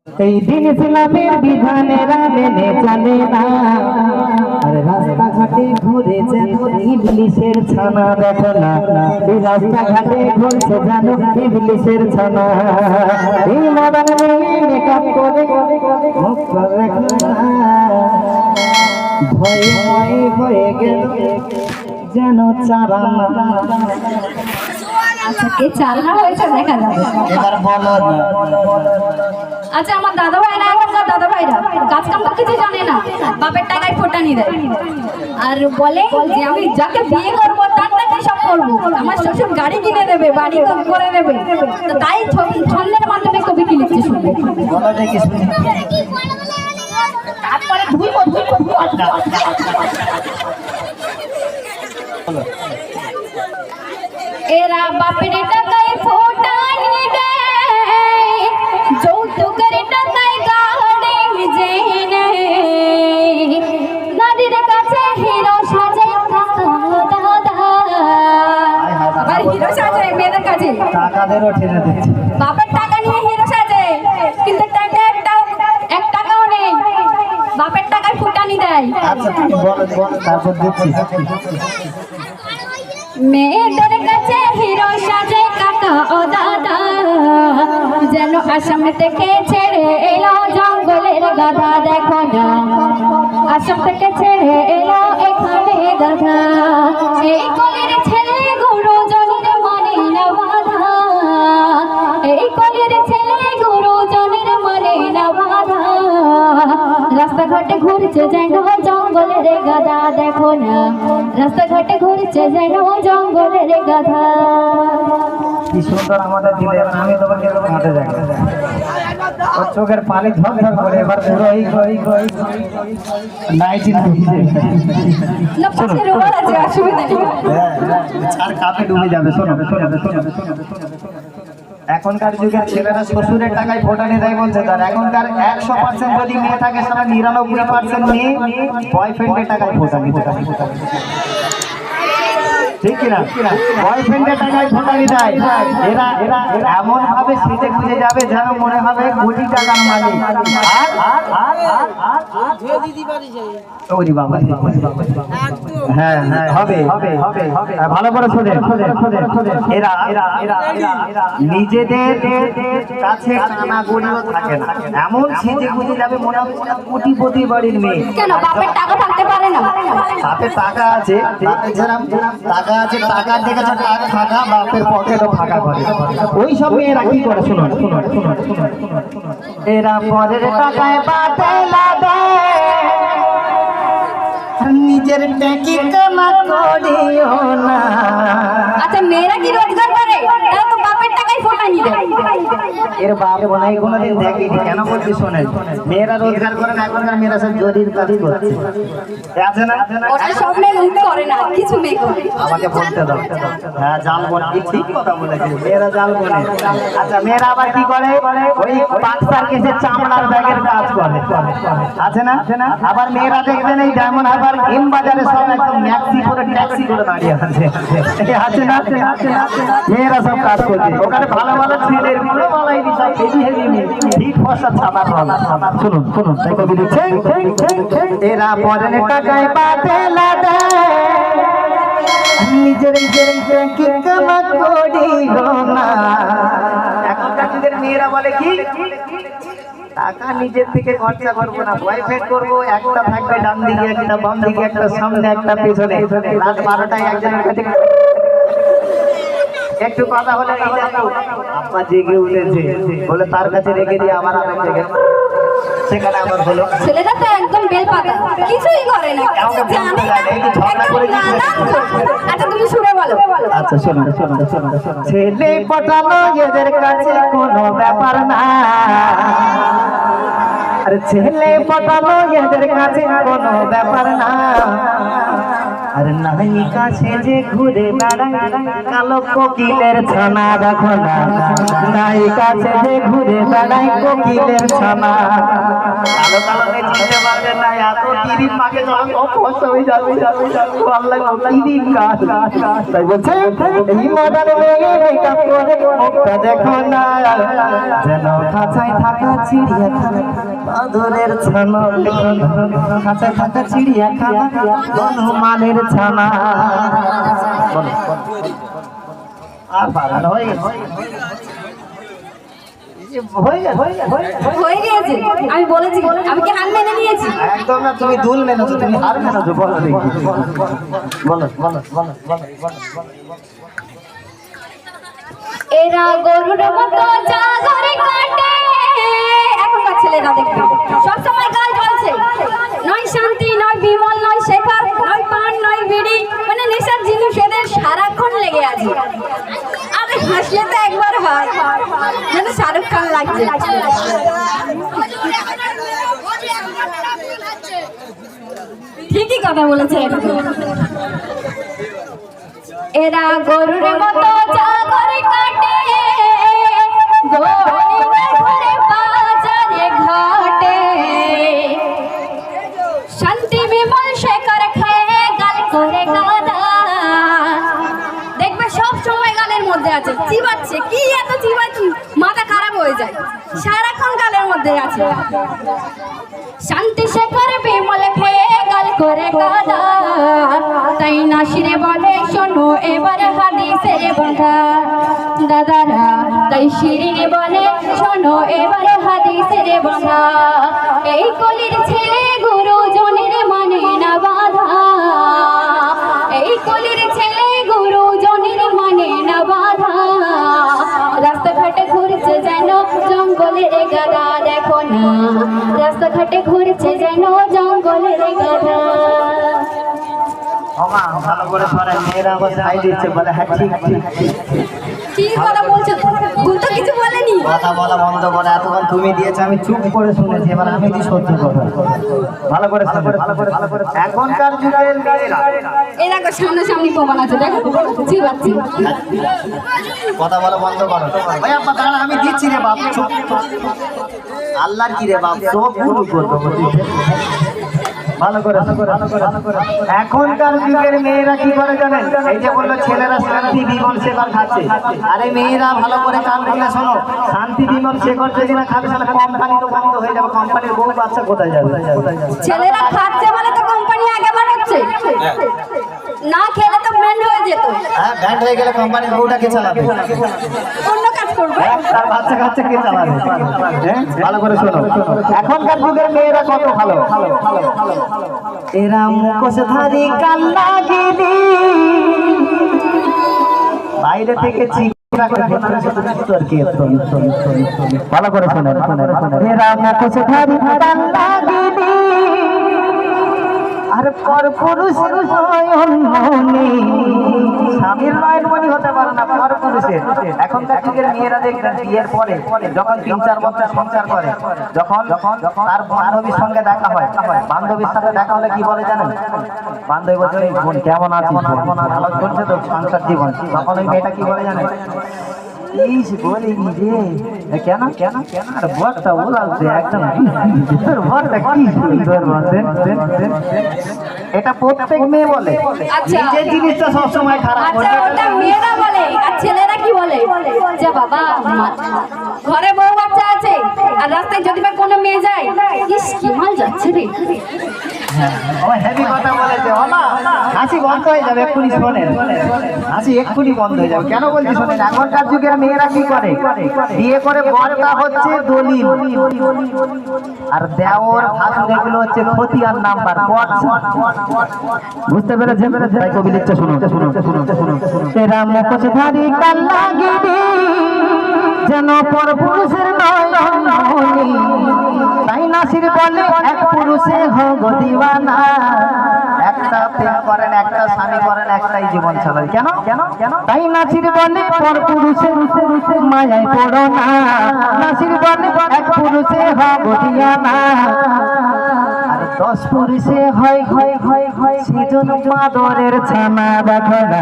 এই দিন ইসলামের বিধানেরা মেনে চলে না, আর রাস্তাঘাটে ঘুরে যেন ইবলিশের ছানা। দেখো না এই রাস্তাঘাটে ঘুরছে যেন ইবলিশের ছানা। এই মডার্ন মেয়ে মেকআপ করে মুখ করে ভয়ে ভয়ে হয়ে গেল যেন চারানা। আচ্ছা কে চালনা হয়েছে দেখা যাবে। এবার বলো না। আচ্ছা আমার দাদা ভাইরা, এখনকার দাদা ভাইরা কাজ কাম তো কিছু জানে না, বাপের টাকায় ফোটানি দেয় আর বলে যে আমি যাকে বিয়ে করবো তার টাকায় সব করবো, আমার শ্বশুর গাড়ি কিনে দেবে, বাড়ি করে দেবে। তো তাই ছন্দের মাধ্যমে কবি কি লিখছে শুনবে। তারপরে এরা বাপের টাকায় ফোটানি দেয়, যৌতুকের টাকায় গাড়ি জেনে, নারীর কাছে হিরো সাজে দাদা। আবার হিরো সাজে মেয়েদের কাছে টাকাদেরও ঠেলে দিচ্ছে। বাপের টাকা নিয়ে হিরো সাজে, কিন্তু টাকা এক টাকাও নেই, বাপের টাকায় ফুটানি দেয়। আচ্ছা তুমি বলো তারপর দেখছি। মেয়েদের কাছে হিরো সাজে কাকা ও দাদা, যেন আসাম থেকে ছেড়ে এলো জঙ্গলের গাধা। দেখো না আসাম থেকে ছেড়ে এলো এখানে গাধা। এই কলির ছেলে গুরু জনের মানে না বাধা, এই কলির ছেলে গুরু জনের মানে না বাধা। রাস্তাঘাটে ঘুরছে যেন জঙ্গলের গাধা। দেখো না রাস্তাঘাটে ঘুরছে যেন জঙ্গলের গাধা। কি সুন্দর আমাদের দিলে, আমি তোমাকে হাঁটে যাই ওর চোখের পানি ঝরঝর করে। এবার পুরো নাইটি না পাশে রুমাল আছে, অসুবিধা নেই। আর কাপে ডুবে যাবে। শোনো এখনকার যুগের ছেলেরা শ্বশুরের টাকায় ফোটানি দেয় বলছে, তার এখনকার 100% যদি মেয়ে থাকে সেটা 99% মেয়ে বয়ফ্রেন্ডের টাকায় ফোটানি দেয়। ঠিক কিনা? বয়ফ্রেন্ডের টাকায় ফোটানি দেয়। এরা এমন ভাবে সেজে খুঁজে যাবে যেন মনে হবে কোটি টাকার মালিক। হ্যাঁ হবে। ভালো করে শোনে। এরা নিজেদের কাছে কানা গড়িও থাকে না, এমন সেজে খুঁজে যাবে মনে হবে কোটিপতি বাড়ির মেয়ে। কেন বাপের টাকা থাকতে পারে না? বাপের টাকা আছে, টাকা আছে, টাকার দেখেছো টাকা ফাঁকা, বাপের পকেটও ফাঁকা করে। ওই সব মেয়েরা কি করে শুনুন। এরা পরের টাকায় বাতেলা দেয়, নিজের ট্যাকি কানা করিও না। আচ্ছা মেয়েরা কি রোজগার করে? তারা তো বাপের টাকায় ফোটানি দেয়। এর বাপ বোনাই কোনোদিন দেখেনি। কেন বলছি শোনেন, মেয়েরা রোজগার করে না, এখনকার মেয়েরা সব জরির কাজই করছে। আছে না? ওটা সব মেয়ে করে না, কিছু মেয়ে করে। আমাকে বলতে দাও। হ্যাঁ জাল বনে, ঠিক কথা বলেছে, মেয়েরা জাল বনে। আচ্ছা মেয়েরা আবার কি করে, ওই পাঁচটার কেসে চামড়ার ব্যাগের কাজ করে। আছে না? আবার মেয়েরা দেখবেন এই ডায়মন্ড হারবার এম বাজারে সব একদম ম্যাক্সি করে ট্যাক্সি করে দাঁড়িয়ে আছে। আছে না? মেয়েরা সব কাজ করছে ওখানে। ভালো ভালো ছেলের গুলো বলাই বিষয় হেভি ঠিক ফসা ছাপার বলা। শুনুন তাই কবি লিখছে, এরা পরের টাকায় বাতেলা দেয়, নিজের কি কানা করিও না। এখনকার যুগের মেয়েরা বলে কি, টাকা নিজের থেকে খরচা করবো না, বয়ফ্রেন্ড করবো, একটা থাকবে ডান দিকে একটা, বাম দিকে একটা, সামনে একটা, পেছনে। রাত 12টায় একজনের কাছে একটু কথা হলে আব্বা জেগে উঠেছে বলে তার কাছে রেখে দিয়ে আবার আরেক জায়গায় সেখানে আবার হলো। ছেলেটা তো একদম বেল পাতা, কিছুই করে না, জানে না, একদম নাদান। আচ্ছা তুমি শুনে বলো। আচ্ছা শোনো। ছেলে পটানো এদের কাছে কোনো ব্যাপার না, আরে ছেলে পটানো এদের কাছে কোনো ব্যাপার না। আর নায়িকা সেজে ঘুরে বেড়ায় কালো কোকিলের ছানা দেখো না নায়িকা সেজে ঘুরে বেড়ায় কোকিলের ছানা কালো কালো চিনতে পারবে না এত কিরিম মাকে যখন অপস্ত হয়ে যাবে আল্লাহ কিরিম গাছ তাই বলছে এই মডার্ন মেয়ে মেকআপ করে মুখটা দেখো না যেন খাঁচায় থাকা চিড়িয়াখানা বাদরের ছানা খাঁচায় থাকা চিড়িয়াখানা হনুমানের ছানা আর বাগান হয়ে গেছে হয়ে গিয়েছে আমি বলেছি আমি কি হার মেনে নিয়েছি একদম না তুমি দুল মেনেছো তুমি হার মেনেছো বলো দেখি বলো বলো বলো এরা গরুর মতো জাগরে কাটে এখনকার ছেলেরা দেখবে সবসময় গাল জ্বলছে নয় শান্তি নয় বিমল নয় শেখর নয় পান নয় বিড়ি মানে নেশার জিনিস এদের সারাক্ষণ লেগে আছে আমি হাসলে তো একবার হয় যেন শাহরুখ খান লাগছে ঠিকই কথা বলেছে এরা গরুর মতো জাগরে কাটে গরিবে ঘরে বাজারে ঘাটে শান্তি বিমল শেখর খেয়ে গাল করে গাদা দেখবে সব সময় গালের মধ্যে আছে চিবাচ্ছে কি এত চিবাচ্ছি মাথা খারাপ হয়ে যায় সারাক্ষণ গালের মধ্যে আছে শান্তি শেখর বিমল খেয়ে গাল করে গাদা তাই নাসিরে বলে শোনো এবারে হাদিসের বাধা দাদারা তাই শিরিনে বলে শোনো এবারে হাদিসের বাধা এই কলির ছেলে গুরুজনের মানে না বাধা এই কলির ছেলে গুরুজনের মানে না বাধা রাস্তাঘাটে ঘুরছে যেন জঙ্গলের গাদা দেখো না রাস্তাঘাটে ঘুরছে যেন জঙ্গলের গাদা ওমা ভালো করে পড়ে মেয়েরা আবার সাই দিচ্ছে বলে হ্যাঁ ঠিক ঠিক কি কথা বলছো ভুল তো কিছু বলেনি কথা বলা বন্ধ করে এতক্ষণ তুমি দিয়েছো আমি চুপ করে শুনেছি এবার আমি কি সহ্য করবো ভালো করে ভালো করে এখনকার যুগের মেয়েরা এই দেখো সামনাসামনি প্রমাণ আছে দেখো চিবাচ্ছি কথা বলা বন্ধ করো ভাই আপা দাঁড়া আমি দিচ্ছি রে বাপ চুপ আল্লাহর কি রে বাপ সব গুরু করবো ভালো করে এখনকার যুগের মেয়েরা কি করে জানেন এই যে বললো ছেলেরা শান্তি বিমল শেখর খাচ্ছে আরে মেয়েরা ভালো করে কান রেখে শোনো শান্তি বিমল শেখর যদি না খাবে তাহলে কোম্পানি তো বন্ধ হয়ে যাবে কোম্পানির বউ বাচ্চা কোথায় যাবে ছেলেরা খাচ্ছে বলে তো কোম্পানি আগে বাড়াচ্ছে না খেলে তো ব্যান্ড হয়ে যেত হ্যাঁ ব্যান্ড হয়ে গেলে কোম্পানির বউটাকে চালাবে অন্য কাজ করবে তার বাচ্চা কাচ্চা কে চালাবে হ্যাঁ ভালো করে শোনো এখনকার যুগের মেয়েরা কত ভালো এরা মুখোশধারী কান্না গিরি বাইরে থেকে চিৎকার করে ভেতরে তোর কি ভালো করে শোনো এরা মুখোশধারী কান্না গিরি আর পর পুরুষের নয়নমণি স্বামীর নয়নমণি হতে পারে না পর পুরুষের এখনকার যুগের মেয়েরা দেখবেন বিয়ের পরে যখন 3-4 বছর সংসার করে যখন তার বান্ধবীর সঙ্গে দেখা হয় বান্ধবীর সাথে দেখা হলে কি বলে জানেন বান্ধবী বলছে বোন কেমন আছিস ভালো চলছে তো সংসার জীবন তখন ওই মেয়েটা কি বলে জানেন ইস বলিনি রে কেন কেন কেন আর বরটা ওলাচ্ছে একদম তোর বরটা কি সুন্দর বলছেন এটা প্রত্যেক মেয়ে বলে যে জিনিসটা সবসময় খারাপ আচ্ছা ওটা মেয়েরা বলে আর ছেলেরা কি বলে যে বাবা ঘরে বউ বাচ্চা আছে আর রাস্তায় যদি বা কোনো মেয়ে যায় ইস কি মাল যাচ্ছে রে ও হেভি কথা বলেছে ও না হাসি বন্ধ হয়ে যাবে এক্ষুনি শোনেন হাসি এক্ষুনি বন্ধ হয়ে যাবে কেন বলছি শোনেন এখনকার যুগের মেয়েরা কি করে বিয়ে করে বরটা হচ্ছে দলিল আর দেওর ভাসুর এগুলো হচ্ছে খতিয়ান নাম্বার বুঝতে পেরেছেন তাই কবি লিখছে শুনুন তেরা মুখোশধারী কান্না গিরি যেন পর পুরুষের নয়নমণি তাই নাসির বলে এক পুরুষে হো দিওয়ানা একটা প্রেম করেন একটা স্বামী করেন একটাই জীবন চালায় কেন কেন কেন তাই নাসির বলে পর পুরুষের মায়ায় পড়ো না নাসির বলে এক পুরুষে হব দিয়ানা আর 10 পুরুষে হয় সেজন মাদরের ছানা দেখো না